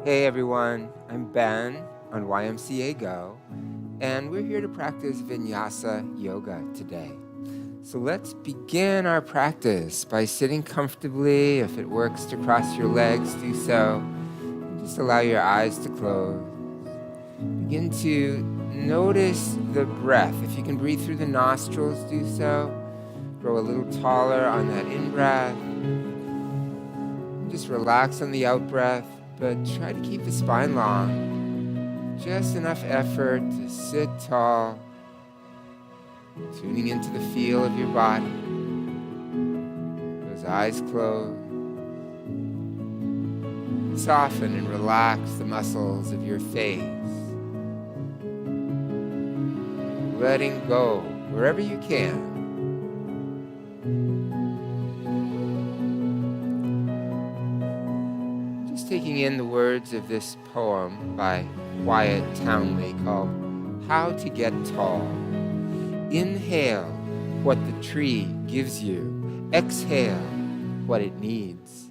Hey everyone, I'm Ben on YMCA Go, and we're here to practice Vinyasa yoga today. So let's begin our practice by sitting comfortably. If it works to cross your legs, do so. Just allow your eyes to close. Begin to notice the breath. If you can breathe through the nostrils, do so. Grow a little taller on that in-breath. Just relax on the out-breath, but try to keep the spine long. Just enough effort to sit tall, tuning into the feel of your body. Those eyes closed. Soften and relax the muscles of your face. Letting go wherever you can. Just taking in the words of this poem by Wyatt Townley called How to Get Tall. Inhale what the tree gives you. Exhale what it needs.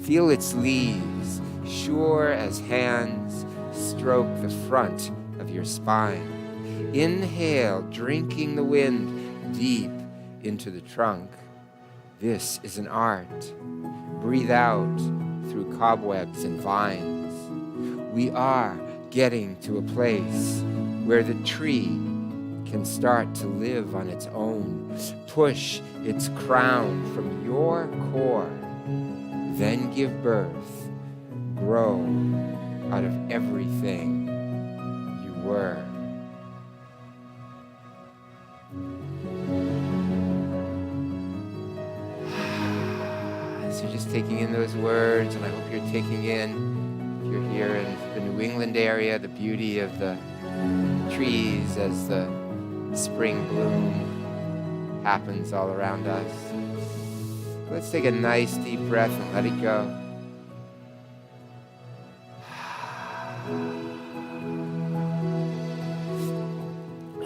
Feel its leaves, sure as hands, stroke the front of your spine. Inhale, drinking the wind deep into the trunk. This is an art. Breathe out through cobwebs and vines. We are getting to a place where the tree can start to live on its own. Push its crown from your core. Then give birth. Grow out of everything you were. So you're just taking in those words, and I hope you're taking in, if you're here in the New England area, the beauty of the trees as the spring bloom happens all around us. Let's take a nice deep breath and let it go.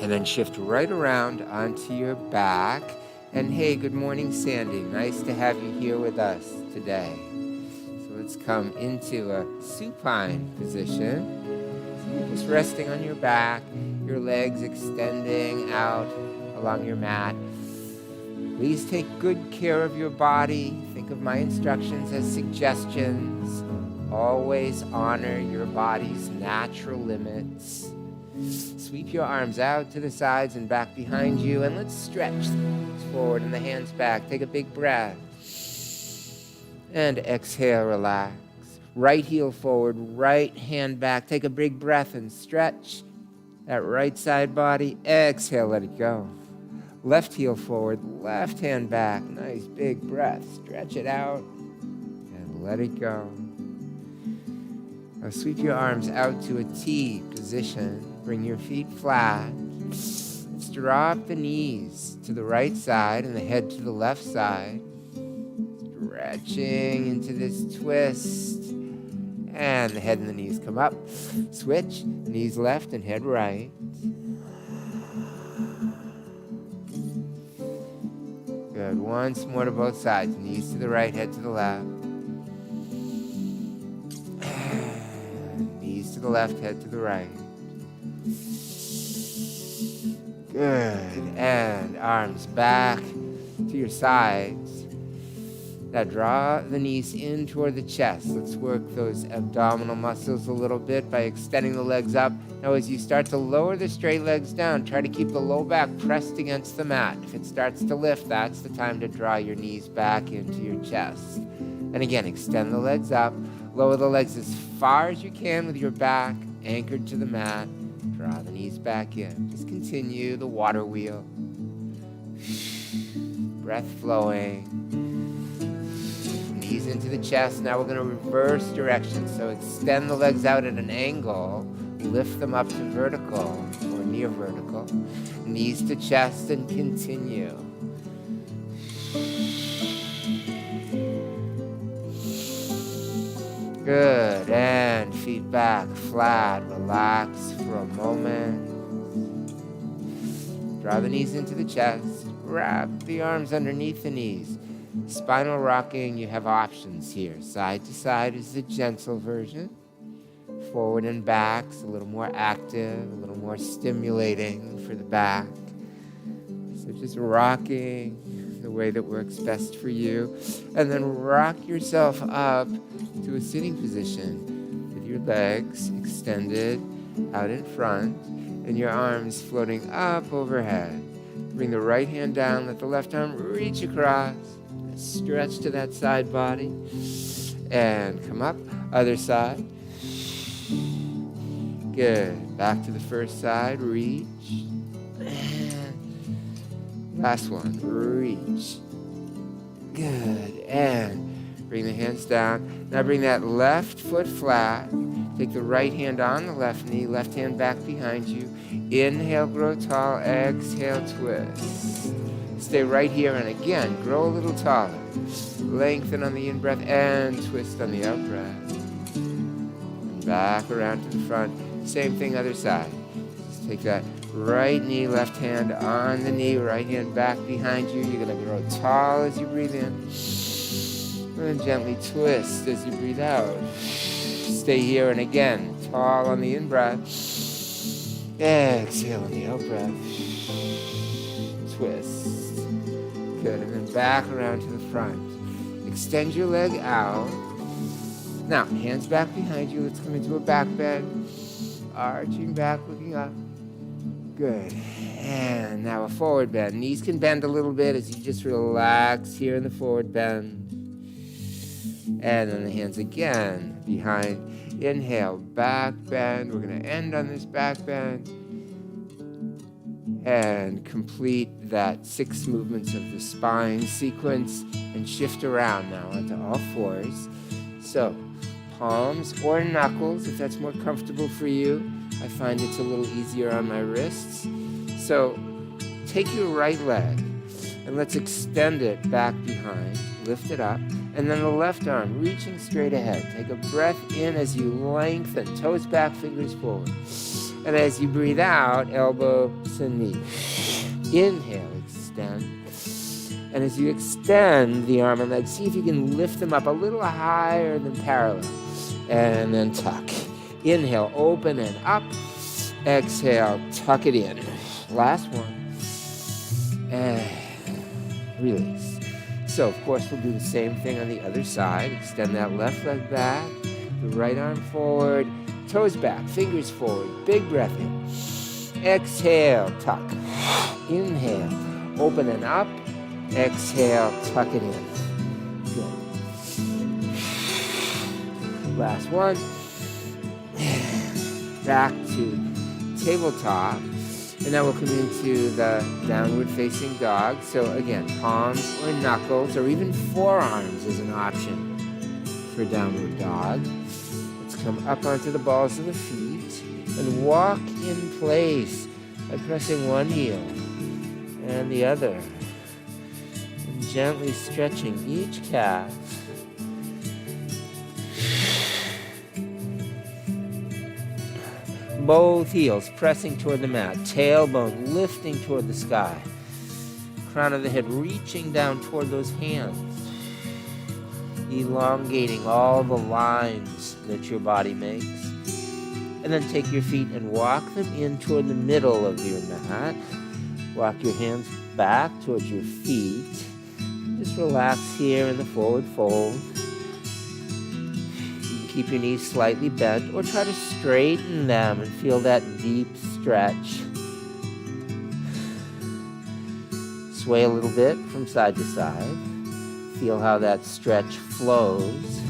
And then shift right around onto your back. And hey, good morning, Sandy. Nice to have you here with us today. So let's come into a supine position. So you're just resting on your back, your legs extending out along your mat. Please take good care of your body. Think of my instructions as suggestions. Always honor your body's natural limits. Sweep your arms out to the sides and back behind you, and let's stretch forward and the hands back. Take a big breath. And exhale, relax. Right heel forward, right hand back. Take a big breath and stretch that right side body. Exhale, let it go. Left heel forward, left hand back. Nice big breath. Stretch it out and let it go. Now sweep your arms out to a T position. Bring your feet flat. Let's drop the knees to the right side and the head to the left side. Stretching into this twist. And the head and the knees come up. Switch, knees left and head right. Good. Once more to both sides. Knees to the right, head to the left. Knees to the left, head to the right. Good. And arms back to your sides. Now draw the knees in toward the chest. Let's work those abdominal muscles a little bit by extending the legs up. Now as you start to lower the straight legs down, try to keep the low back pressed against the mat. If it starts to lift, that's the time to draw your knees back into your chest. And again, extend the legs up. Lower the legs as far as you can with your back anchored to the mat. Draw the knees back in. Just continue the water wheel. Breath flowing. Knees into the chest. Now we're going to reverse direction. So extend the legs out at an angle. Lift them up to vertical or near vertical. Knees to chest and continue. Good. And feet back flat. Relax for a moment. Draw the knees into the chest. Wrap the arms underneath the knees. Spinal rocking, you have options here. Side to side is the gentle version. Forward and back is a little more active, a little more stimulating for the back. So just rocking the way that works best for you. And then rock yourself up to a sitting position with your legs extended out in front and your arms floating up overhead. Bring the right hand down, let the left arm reach across, stretch to that side body, and come up, other side. Good. Back to the first side, reach. And last one, reach. Good. And bring the hands down. Now bring that left foot flat. Take the right hand on the left knee, left hand back behind you. Inhale, grow tall. Exhale, twist. Stay right here, and again, grow a little taller. Lengthen on the in-breath and twist on the out-breath. And back around to the front. Same thing, other side. Just take that right knee, left hand on the knee, right hand back behind you. You're going to grow tall as you breathe in. And gently twist as you breathe out. Stay here, and again, tall on the in-breath. Exhale on the out-breath. Twist. Good, and then back around to the front. Extend your leg out. Now, hands back behind you. Let's come into a back bend. Arching back, looking up. Good. And now a forward bend. Knees can bend a little bit as you just relax here in the forward bend. And then the hands again behind. Inhale, back bend. We're going to end on this back bend. And complete that 6 movements of the spine sequence and shift around now onto all fours. So, palms or knuckles, if that's more comfortable for you. I find it's a little easier on my wrists. So, take your right leg and let's extend it back behind. Lift it up. And then the left arm, reaching straight ahead. Take a breath in as you lengthen, toes back, fingers forward. And as you breathe out, elbow to knee. Inhale, extend. And as you extend the arm and leg, see if you can lift them up a little higher than parallel. And then tuck. Inhale, open and up. Exhale, tuck it in. Last one. And release. So, of course, we'll do the same thing on the other side. Extend that left leg back, the right arm forward, toes back, fingers forward, big breath in. Exhale, tuck. Inhale, open and up. Exhale, tuck it in. Good. Last one. Back to tabletop. And now we'll come into the downward facing dog. So again, palms or knuckles or even forearms is an option for downward dog. Let's come up onto the balls of the feet and walk in place by pressing one heel and the other. And gently stretching each calf. Both heels pressing toward the mat, tailbone lifting toward the sky, crown of the head reaching down toward those hands, elongating all the lines that your body makes. And then take your feet and walk them in toward the middle of your mat. Walk your hands back towards your feet. Just relax here in the forward fold. Keep your knees slightly bent or try to straighten them and feel that deep stretch. Sway a little bit from side to side. Feel how that stretch flows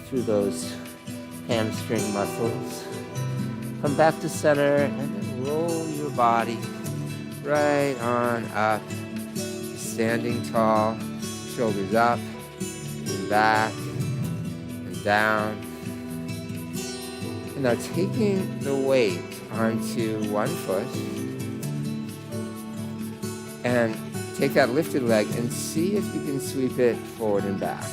through those hamstring muscles. Come back to center and then roll your body right on up. Standing tall, shoulders up and back. Down. And now taking the weight onto one foot and take that lifted leg and see if you can sweep it forward and back.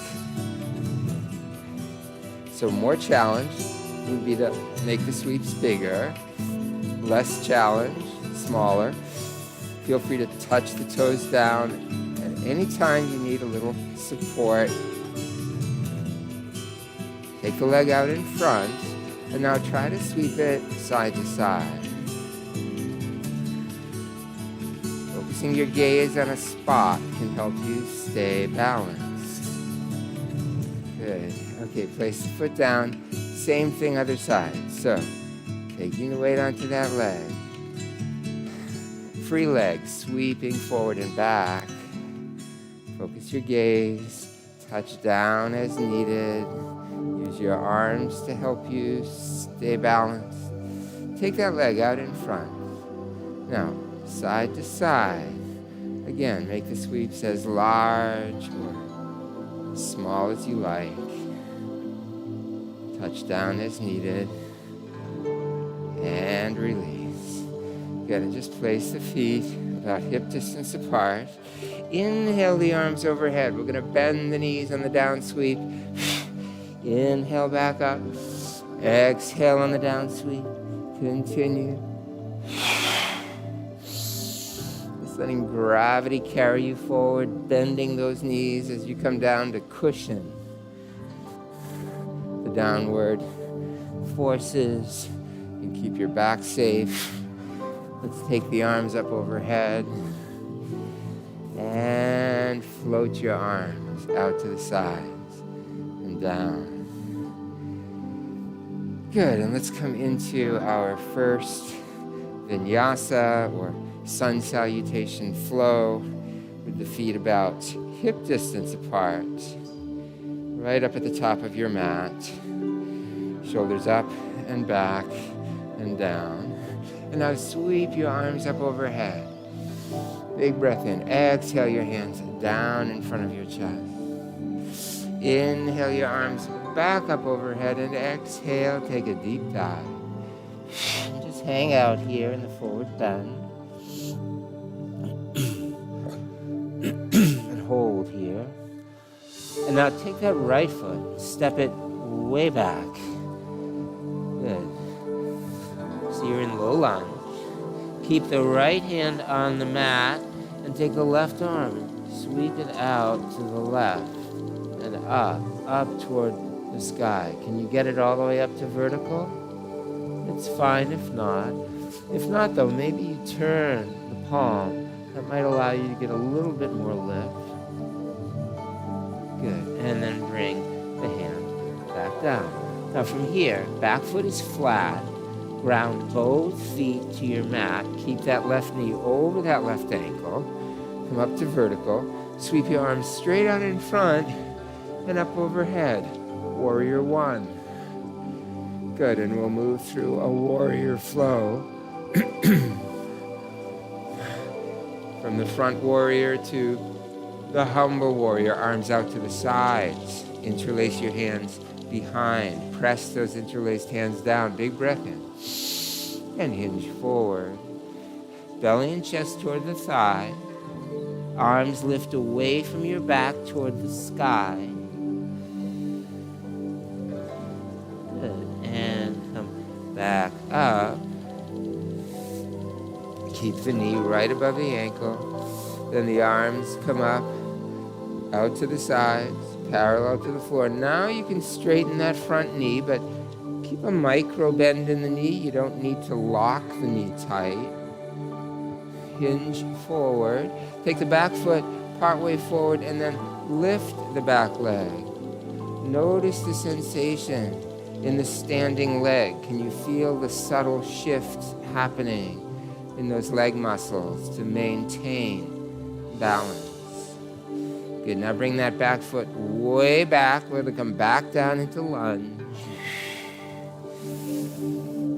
So more challenge would be to make the sweeps bigger, less challenge, smaller. Feel free to touch the toes down and anytime you need a little support, take the leg out in front, and now try to sweep it side to side. Focusing your gaze on a spot can help you stay balanced. Good. Okay, place the foot down. Same thing other side. So, taking the weight onto that leg. Free leg, sweeping forward and back. Focus your gaze. Touch down as needed. Use your arms to help you stay balanced. Take that leg out in front. Now, side to side. Again, make the sweeps as large or as small as you like. Touch down as needed. And release. Good, and just place the feet about hip distance apart. Inhale the arms overhead. We're going to bend the knees on the down sweep. Inhale back up. Exhale on the down sweep. Continue. Just letting gravity carry you forward, bending those knees as you come down to cushion the downward forces and keep your back safe. Let's take the arms up overhead and float your arms out to the sides and down. Good, and let's come into our first Vinyasa or sun salutation flow with the feet about hip distance apart, right up at the top of your mat. Shoulders up and back and down. And now sweep your arms up overhead. Big breath in. Exhale your hands down in front of your chest. Inhale your arms back up overhead and exhale. Take a deep dive. And just hang out here in the forward bend. And hold here. And now take that right foot, step it way back. Good. So you're in low lunge. Keep the right hand on the mat and take the left arm and sweep it out to the left and up toward the sky. Can you get it all the way up to vertical? It's fine if not. If not though, maybe you turn the palm. That might allow you to get a little bit more lift. Good. And then bring the hand back down. Now from here, back foot is flat. Ground both feet to your mat. Keep that left knee over that left ankle. Come up to vertical. Sweep your arms straight out in front and up overhead. Warrior one. Good, and we'll move through a warrior flow. From the front warrior to the humble warrior, arms out to the sides. Interlace your hands behind. Press those interlaced hands down. Big breath in. And hinge forward. Belly and chest toward the thigh. Arms lift away from your back toward the sky. Good. And come back up. Keep the knee right above the ankle. Then the arms come up, out to the sides, parallel to the floor. Now you can straighten that front knee, but keep a micro bend in the knee. You don't need to lock the knee tight. Hinge forward. Take the back foot partway forward and then lift the back leg. Notice the sensation in the standing leg. Can you feel the subtle shifts happening in those leg muscles to maintain balance? Good, now bring that back foot way back. Let it come back down into lunge.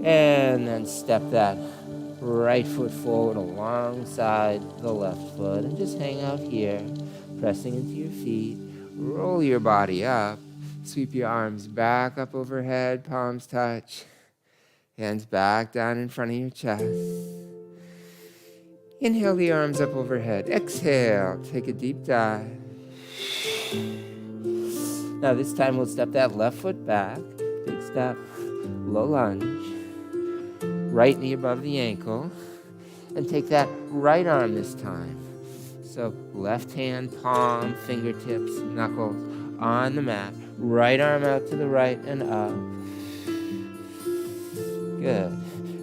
And then step that right foot forward alongside the left foot and just hang out here, pressing into your feet. Roll your body up. Sweep your arms back up overhead, palms touch. Hands back down in front of your chest. Inhale the arms up overhead. Exhale, take a deep dive. Now this time we'll step that left foot back. Big step, low lunge. Right knee above the ankle. And take that right arm this time. So left hand, palm, fingertips, knuckles on the mat. Right arm out to the right and up. Good.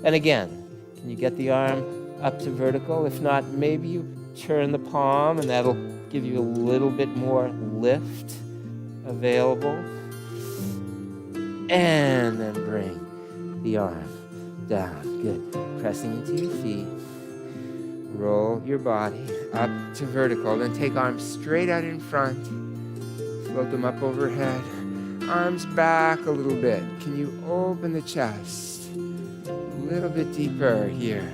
And again, can you get the arm up to vertical? If not, maybe you turn the palm and that'll give you a little bit more lift available. And then bring the arm down. Good. Pressing into your feet. Roll your body up to vertical. Then take arms straight out in front. Float them up overhead. Arms back a little bit. Can you open the chest a little bit deeper here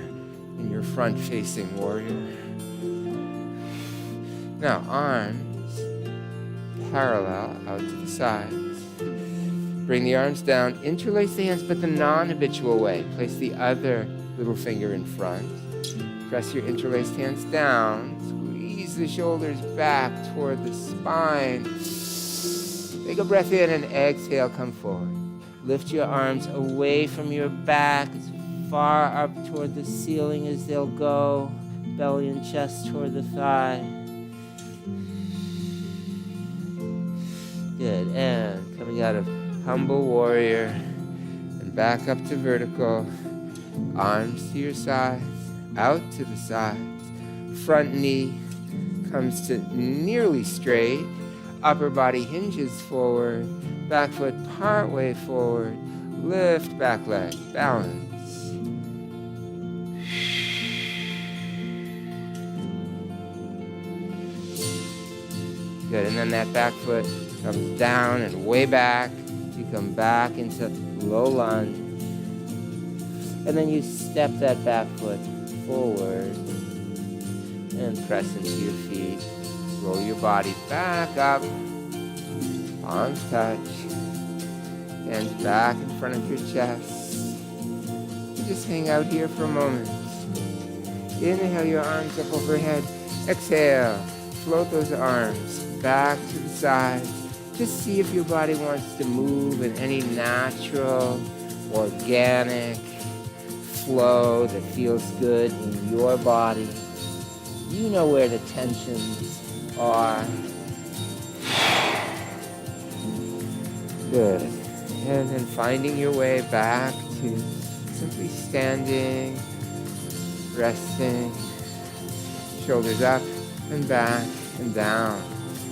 in your front-facing warrior? Now, arms parallel out to the sides. Bring the arms down. Interlace the hands, but the non-habitual way. Place the other little finger in front. Press your interlaced hands down. Squeeze the shoulders back toward the spine. Take a breath in and exhale, come forward. Lift your arms away from your back as far up toward the ceiling as they'll go. Belly and chest toward the thigh. Good. And coming out of humble warrior and back up to vertical. Arms to your sides, out to the sides. Front knee comes to nearly straight. Upper body hinges forward. Back foot part way forward. Lift back leg. Balance. Good. And then that back foot comes down and way back. You come back into low lunge. And then you step that back foot forward and press into your feet. Roll your body back up. Palms touch. Hands back in front of your chest. You just hang out here for a moment. Inhale your arms up overhead. Exhale. Float those arms back to the sides. Just see if your body wants to move in any natural, organic flow that feels good in your body. You know where the tensions are. Good. And then finding your way back to simply standing, resting, shoulders up and back and down.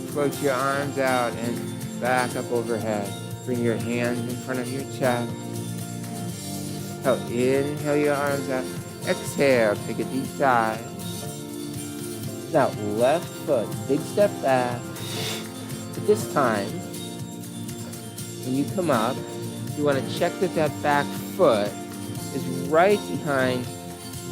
Float your arms out and back up overhead. Bring your hands in front of your chest. Inhale your arms out. Exhale, take a deep dive. Now, left foot, big step back. But this time, when you come up, you want to check that that back foot is right behind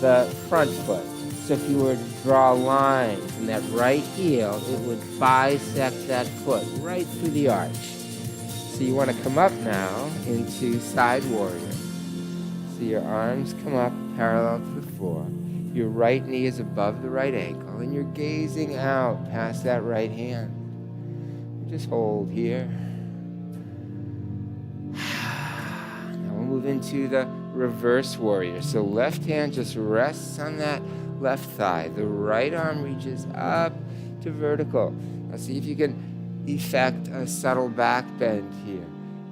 the front foot. So if you were to draw a line from that right heel, it would bisect that foot right through the arch. So you want to come up now into side warrior. So your arms come up parallel to the floor. Your right knee is above the right ankle, and you're gazing out past that right hand. Just hold here. Now we'll move into the reverse warrior. So left hand just rests on that left thigh. The right arm reaches up to vertical. Now see if you can effect a subtle back bend here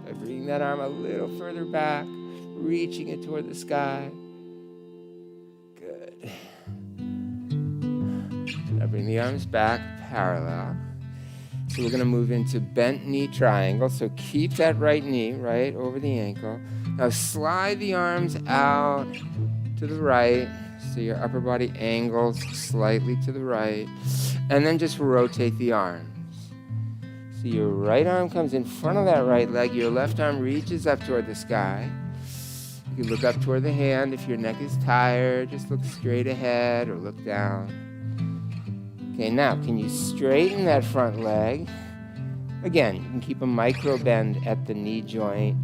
by bringing that arm a little further back, reaching it toward the sky. Good. Now bring the arms back parallel. So we're going to move into bent knee triangle. So keep that right knee right over the ankle. Now slide the arms out to the right. So your upper body angles slightly to the right. And then just rotate the arms. So your right arm comes in front of that right leg. Your left arm reaches up toward the sky. You can look up toward the hand. If your neck is tired, just look straight ahead or look down. Okay, now can you straighten that front leg? Again, you can keep a micro bend at the knee joint.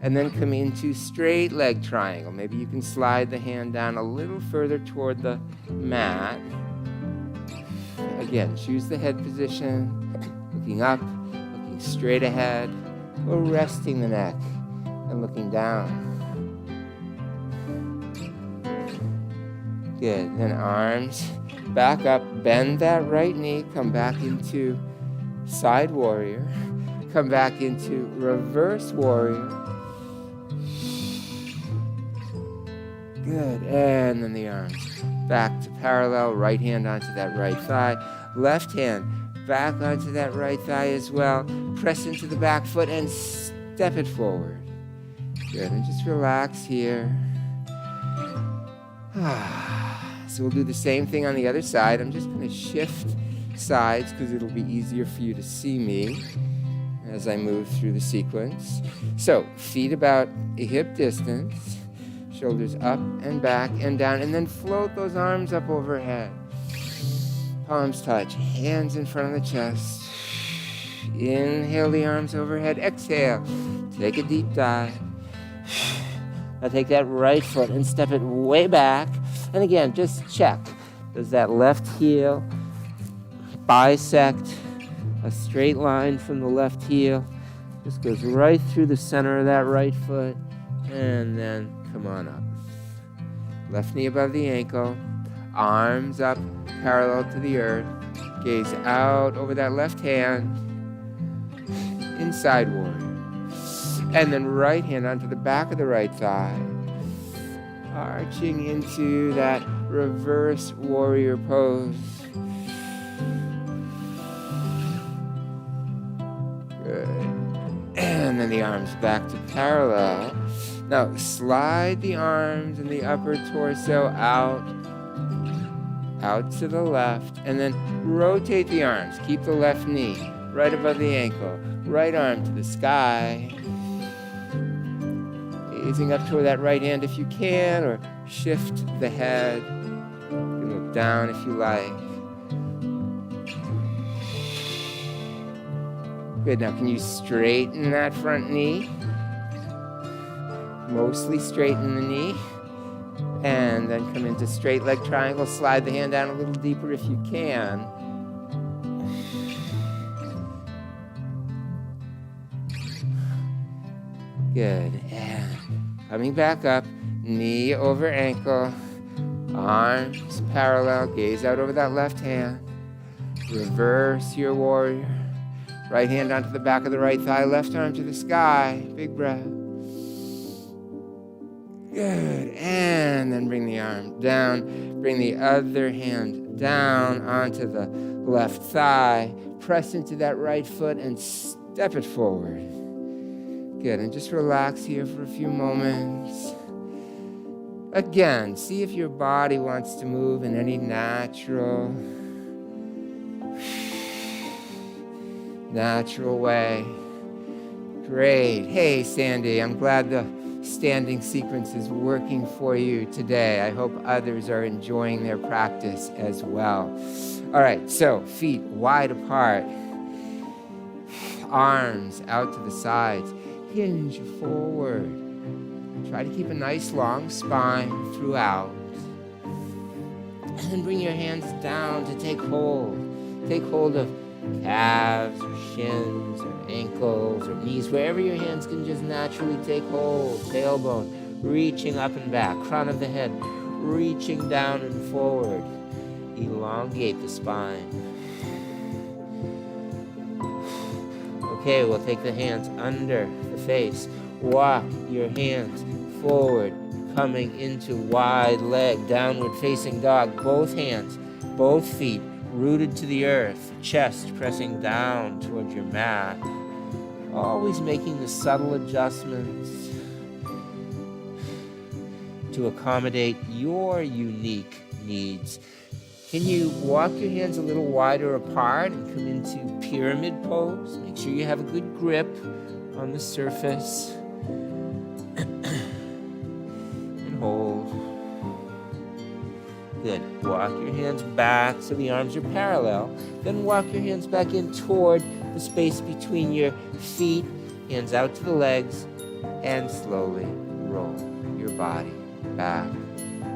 And then come into straight leg triangle. Maybe you can slide the hand down a little further toward the mat. Again, choose the head position, looking up, looking straight ahead, or resting the neck and looking down. Good. Then arms back up, bend that right knee, come back into side warrior, come back into reverse warrior. Good, and then the arms back to parallel, right hand onto that right thigh, left hand back onto that right thigh as well. Press into the back foot and step it forward. Good, and just relax here. So we'll do the same thing on the other side. I'm just going to shift sides because it'll be easier for you to see me as I move through the sequence. So feet about a hip distance, shoulders up and back and down, and then float those arms up overhead. Palms touch, hands in front of the chest. Inhale the arms overhead, exhale. Take a deep dive. Now take that right foot and step it way back. And again, just check. Does that left heel bisect a straight line from the left heel? Just goes right through the center of that right foot. And then come on up. Left knee above the ankle. Arms up parallel to the earth. Gaze out over that left hand. Inside warrior. And then right hand onto the back of the right thigh. Arching into that reverse warrior pose. Good. And then the arms back to parallel. Now slide the arms and the upper torso out to the left, and then rotate the arms. Keep the left knee right above the ankle. Right arm to the sky. Gazing up toward that right hand if you can, or shift the head. You can look down if you like. Good, now can you straighten that front knee? Mostly straighten the knee. And then come into straight leg triangle. Slide the hand down a little deeper if you can. Good, and coming back up, knee over ankle, arms parallel, gaze out over that left hand. Reverse your warrior. Right hand onto the back of the right thigh, left arm to the sky. Big breath. Good, and then bring the arm down. Bring the other hand down onto the left thigh. Press into that right foot and step it forward. Good, and just relax here for a few moments. Again, see if your body wants to move in any natural way. Great. Hey, Sandy, I'm glad the standing sequence is working for you today. I hope others are enjoying their practice as well. All right, so feet wide apart, arms out to the sides, hinge forward. Try to keep a nice long spine throughout. And then bring your hands down to take hold. Take hold of calves or shins or ankles or knees, wherever your hands can just naturally take hold. Tailbone reaching up and back, crown of the head reaching down and forward. Elongate the spine. Okay, we'll take the hands under the face. Walk your hands forward, coming into wide leg, downward facing dog. Both hands, both feet rooted to the earth, chest pressing down towards your mat. Always making the subtle adjustments to accommodate your unique needs. Can you walk your hands a little wider apart and come into pyramid pose? Make sure you have a good grip on the surface. And hold. Good. Walk your hands back so the arms are parallel. Then walk your hands back in toward the space between your feet. Hands out to the legs. And slowly roll your body back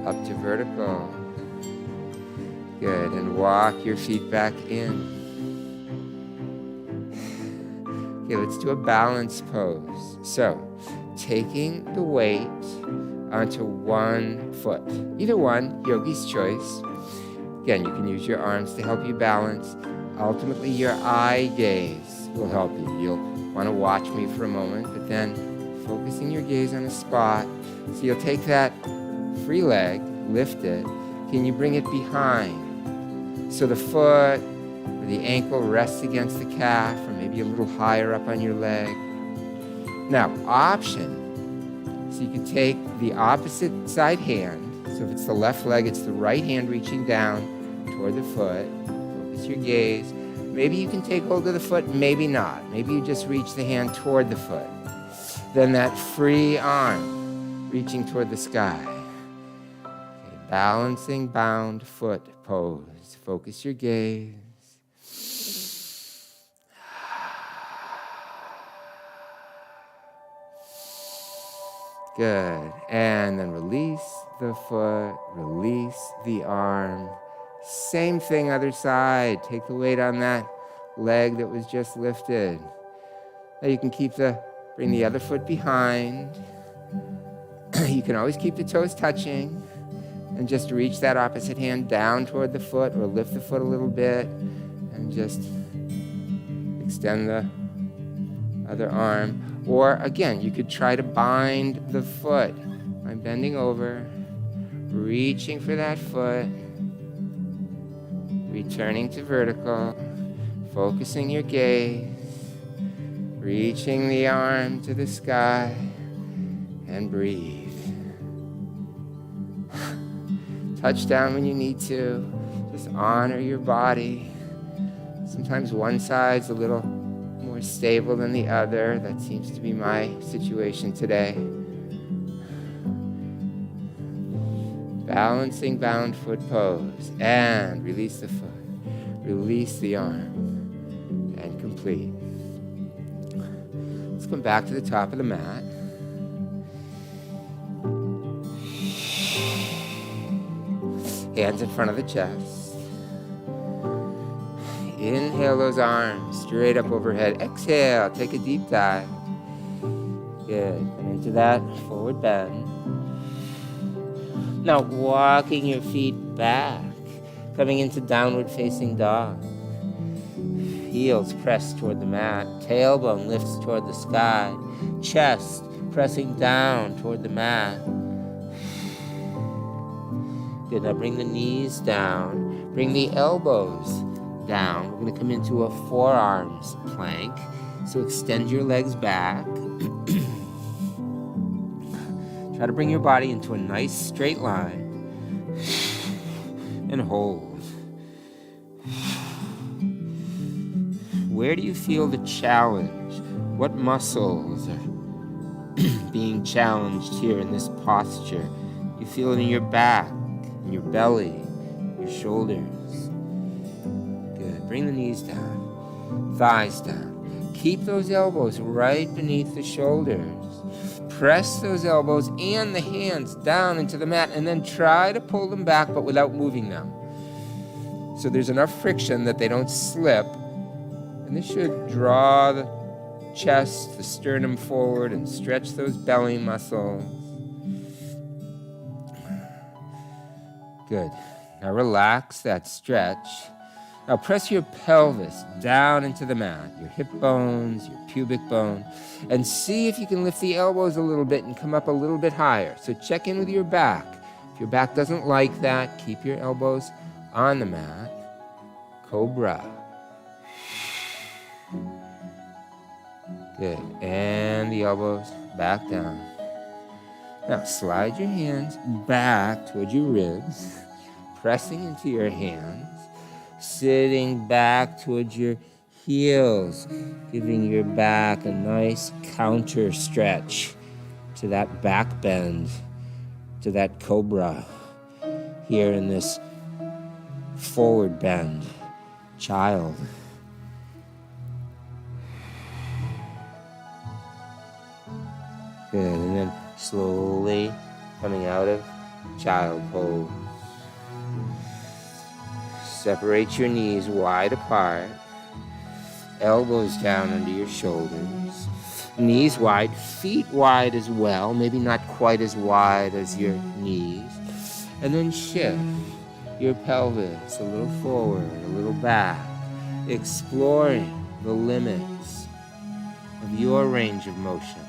up to vertical. Good. And walk your feet back in. Okay, let's do a balance pose. So, taking the weight onto one foot. Either one, yogi's choice. Again, you can use your arms to help you balance. Ultimately, your eye gaze will help you. You'll want to watch me for a moment, but then focusing your gaze on a spot. So you'll take that free leg, lift it. Can you bring it behind? So the foot or the ankle rests against the calf, or maybe a little higher up on your leg. Now, option. So you can take the opposite side hand. So if it's the left leg, it's the right hand reaching down toward the foot. Focus your gaze. Maybe you can take hold of the foot, maybe not. Maybe you just reach the hand toward the foot. Then that free arm reaching toward the sky. Okay, balancing bound foot pose. Focus your gaze. Good. And then release the foot, release the arm. Same thing, other side. Take the weight on that leg that was just lifted. Now you can bring the other foot behind. You can always keep the toes touching and just reach that opposite hand down toward the foot or lift the foot a little bit and just extend the other arm. Or again, you could try to bind the foot by bending over, reaching for that foot, returning to vertical, focusing your gaze, reaching the arm to the sky, and breathe. Touch down when you need to. Just honor your body. Sometimes one side's a little more stable than the other. That seems to be my situation today. Balancing bound foot pose. And release the foot. Release the arm. And complete. Let's come back to the top of the mat. Hands in front of the chest. Inhale those arms straight up overhead. Exhale, take a deep dive. Good. Come into that forward bend. Now walking your feet back, coming into downward facing dog. Heels pressed toward the mat. Tailbone lifts toward the sky. Chest pressing down toward the mat. Good. Now bring the knees down. Bring the elbows down. We're going to come into a forearms plank. So extend your legs back. Try to bring your body into a nice straight line. And hold. Where do you feel the challenge? What muscles are being challenged here in this posture? You feel it in your back, in your belly, your shoulders. Good. Bring the knees down, thighs down. Keep those elbows right beneath the shoulders. Press those elbows and the hands down into the mat, and then try to pull them back, but without moving them. So there's enough friction that they don't slip. And this should draw the chest, the sternum forward, and stretch those belly muscles. Good. Now relax that stretch. Now press your pelvis down into the mat, your hip bones, your pubic bone, and see if you can lift the elbows a little bit and come up a little bit higher. So check in with your back. If your back doesn't like that, keep your elbows on the mat. Cobra. Good. And the elbows back down. Now slide your hands back toward your ribs, pressing into your hands, sitting back towards your heels, giving your back a nice counter stretch to that back bend, to that cobra here in this forward bend. Child. Good, and then slowly coming out of child pose. Separate your knees wide apart. Elbows down under your shoulders. Knees wide, feet wide as well. Maybe not quite as wide as your knees. And then shift your pelvis a little forward, a little back, exploring the limits of your range of motion,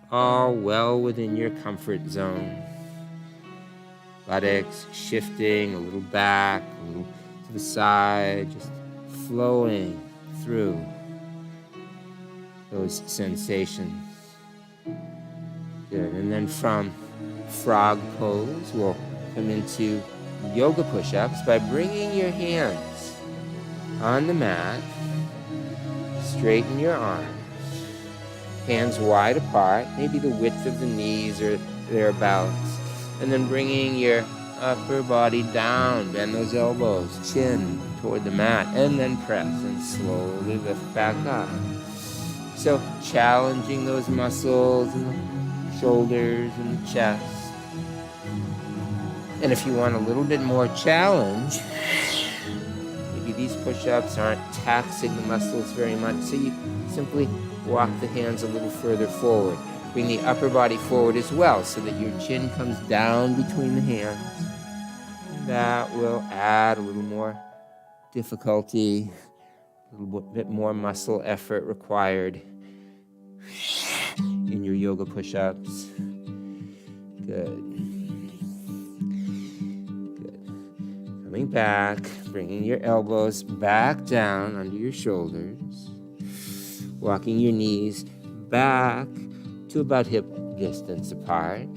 all well within your comfort zone. Buttocks shifting a little back, a little to the side, just flowing through those sensations. Good. And then from frog pose, we'll come into yoga push-ups by bringing your hands on the mat. Straighten your arms. Hands wide apart, maybe the width of the knees or thereabouts. And then bringing your upper body down. Bend those elbows, chin toward the mat, and then press and slowly lift back up. So challenging those muscles in the shoulders and the chest. And if you want a little bit more challenge, maybe these push-ups aren't taxing the muscles very much, so you simply walk the hands a little further forward. Bring the upper body forward as well so that your chin comes down between the hands. And that will add a little more difficulty, a little bit more muscle effort required in your yoga push-ups. Good. Good. Coming back, bringing your elbows back down under your shoulders. Walking your knees back to about hip distance apart.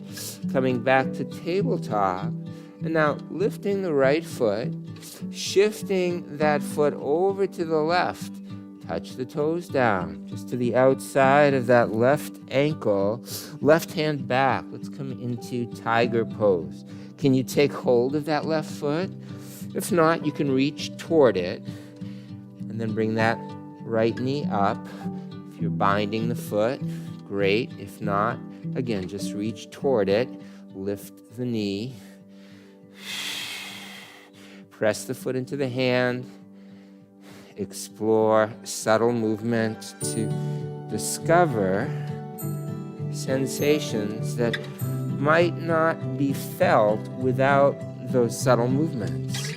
Coming back to tabletop. And now lifting the right foot, shifting that foot over to the left. Touch the toes down, just to the outside of that left ankle. Left hand back. Let's come into tiger pose. Can you take hold of that left foot? If not, you can reach toward it. And then bring that right knee up. If you're binding the foot, great. If not, again, just reach toward it. Lift the knee. Press the foot into the hand. Explore subtle movement to discover sensations that might not be felt without those subtle movements.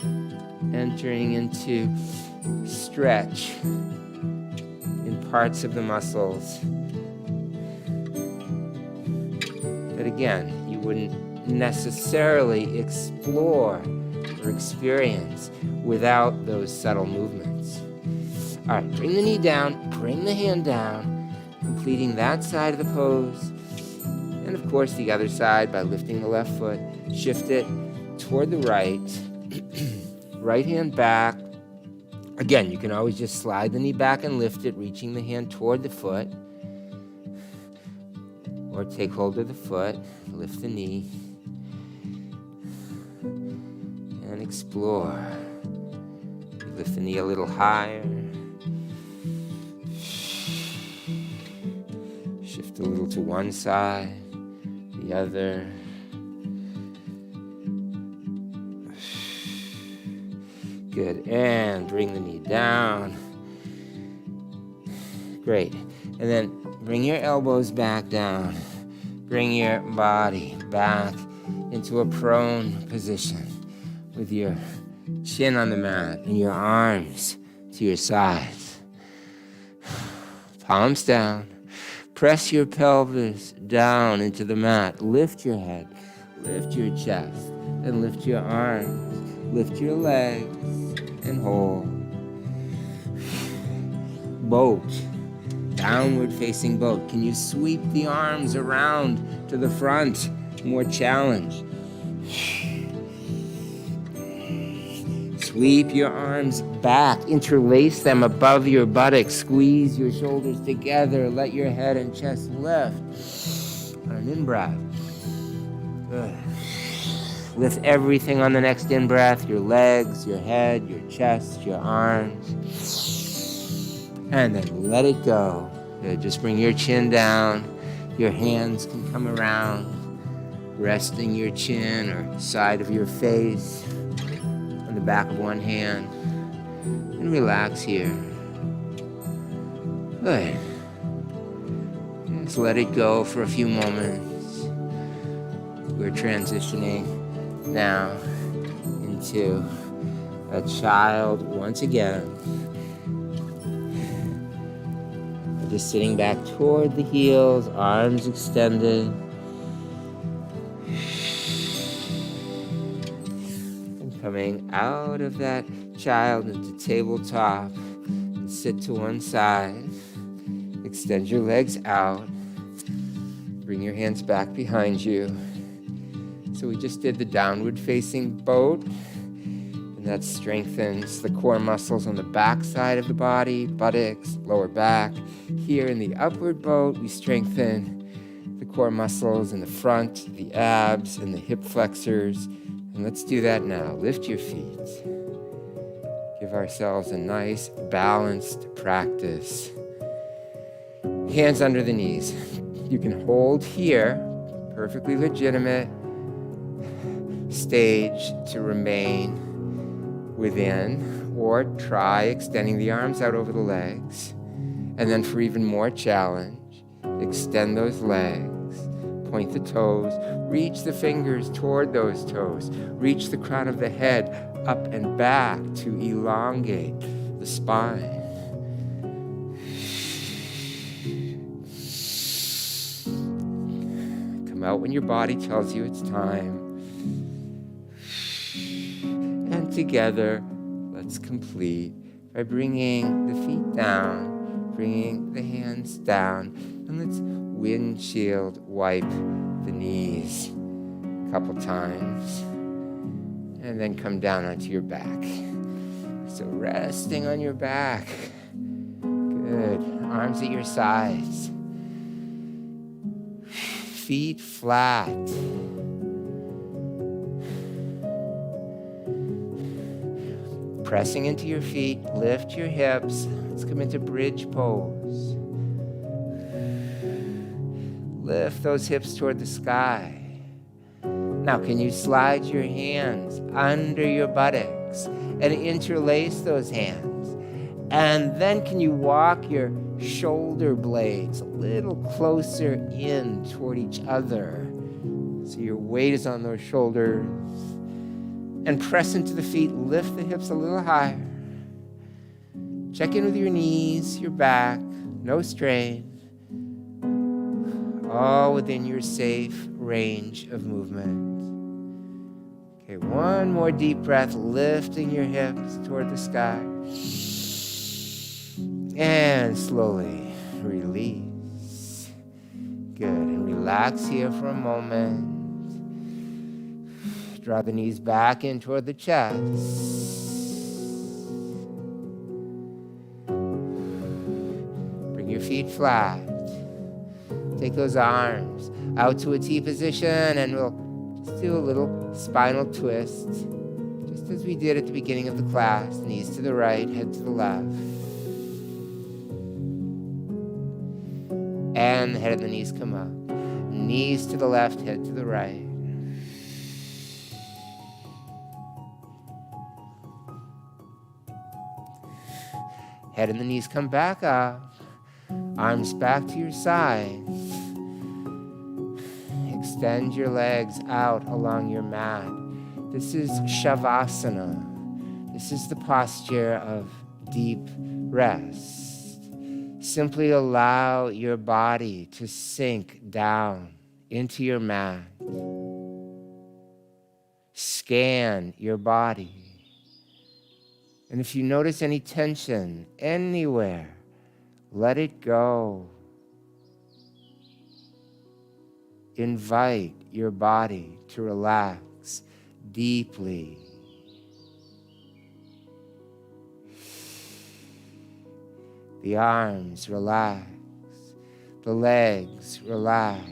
Entering into stretch in parts of the muscles that, again, you wouldn't necessarily explore or experience without those subtle movements. All right, bring the knee down, bring the hand down, completing that side of the pose. And of course, the other side by lifting the left foot. Shift it toward the right. Right hand back. Again, you can always just slide the knee back and lift it, reaching the hand toward the foot. Or take hold of the foot, lift the knee, and explore. Lift the knee a little higher. Shift a little to one side, the other. Good, and bring the knee down. Great, and then bring your elbows back down. Bring your body back into a prone position with your chin on the mat and your arms to your sides. Palms down. Press your pelvis down into the mat. Lift your head. Lift your chest. And lift your arms. Lift your legs and hold. Boat. Downward facing boat. Can you sweep the arms around to the front? More challenge. Sweep your arms back. Interlace them above your buttocks. Squeeze your shoulders together. Let your head and chest lift. On an in-breath. Good. Lift everything on the next in-breath. Your legs, your head, your chest, your arms. And then let it go. Good. Just bring your chin down. Your hands can come around, resting your chin or side of your face on the back of one hand. And relax here. Good. Just let it go for a few moments. We're transitioning now into a child once again. Just sitting back toward the heels, arms extended. And coming out of that child into tabletop. And sit to one side. Extend your legs out. Bring your hands back behind you. So we just did the downward facing boat. And that strengthens the core muscles on the back side of the body, buttocks, lower back. Here in the upward boat, we strengthen the core muscles in the front, the abs, and the hip flexors. And let's do that now. Lift your feet. Give ourselves a nice, balanced practice. Hands under the knees. You can hold here, perfectly legitimate stage to remain within, or try extending the arms out over the legs. And then for even more challenge, extend those legs, point the toes, reach the fingers toward those toes, reach the crown of the head up and back to elongate the spine. Come out when your body tells you it's time. And together, let's complete by bringing the feet down, bringing the hands down, and let's windshield wipe the knees a couple times, and then come down onto your back. So resting on your back. Good. Arms at your sides. Feet flat. Pressing into your feet, lift your hips. Let's come into bridge pose. Lift those hips toward the sky. Now, can you slide your hands under your buttocks and interlace those hands? And then can you walk your shoulder blades a little closer in toward each other so your weight is on those shoulders? And press into the feet, lift the hips a little higher. Check in with your knees, your back, no strain. All within your safe range of movement. Okay, one more deep breath, lifting your hips toward the sky. And slowly release. Good, and relax here for a moment. Draw the knees back in toward the chest. Bring your feet flat. Take those arms out to a T position, and we'll just do a little spinal twist, just as we did at the beginning of the class. Knees to the right, head to the left. And the head and the knees come up. Knees to the left, head to the right. Head and the knees come back up. Arms back to your sides. Extend your legs out along your mat. This is Shavasana. This is the posture of deep rest. Simply allow your body to sink down into your mat. Scan your body. And if you notice any tension anywhere, let it go. Invite your body to relax deeply. The arms relax. The legs relax.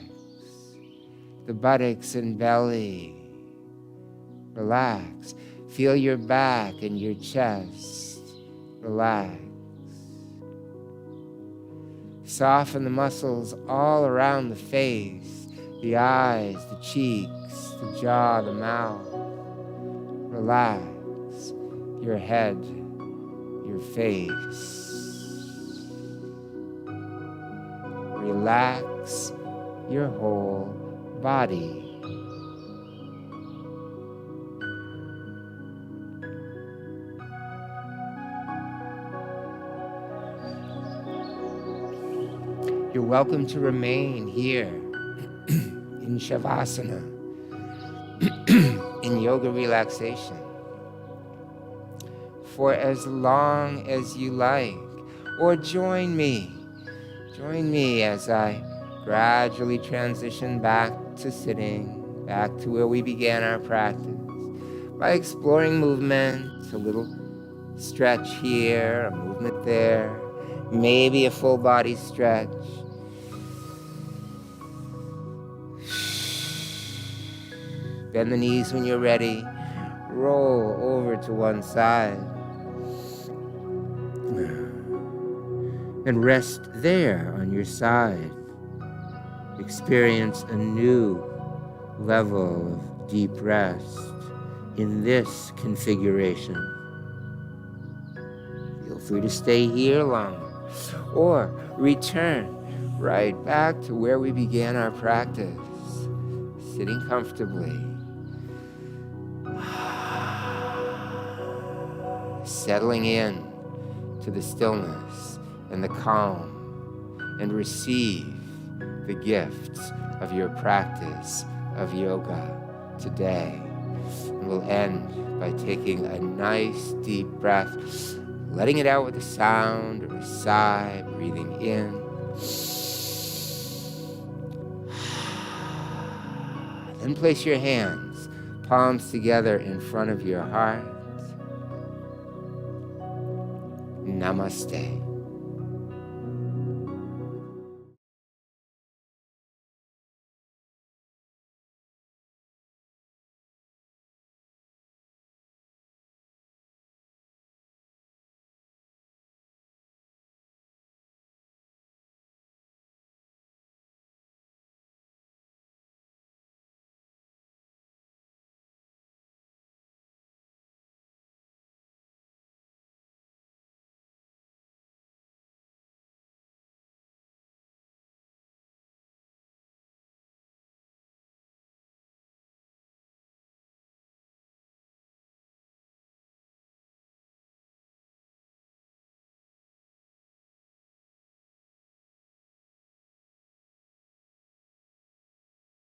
The buttocks and belly relax. Feel your back and your chest relax. Soften the muscles all around the face, the eyes, the cheeks, the jaw, the mouth. Relax your head, your face. Relax your whole body. You're welcome to remain here in Shavasana, in yoga relaxation, for as long as you like. Or join me as I gradually transition back to sitting, back to where we began our practice, by exploring movement, a little stretch here, a movement there, maybe a full body stretch. Bend the knees when you're ready. Roll over to one side. And rest there on your side. Experience a new level of deep rest in this configuration. Feel free to stay here longer or return right back to where we began our practice, sitting comfortably, settling in to the stillness and the calm, and receive the gifts of your practice of yoga today. And we'll end by taking a nice deep breath, letting it out with a sound or a sigh, breathing in. Then place your hands, palms together in front of your heart. Namaste.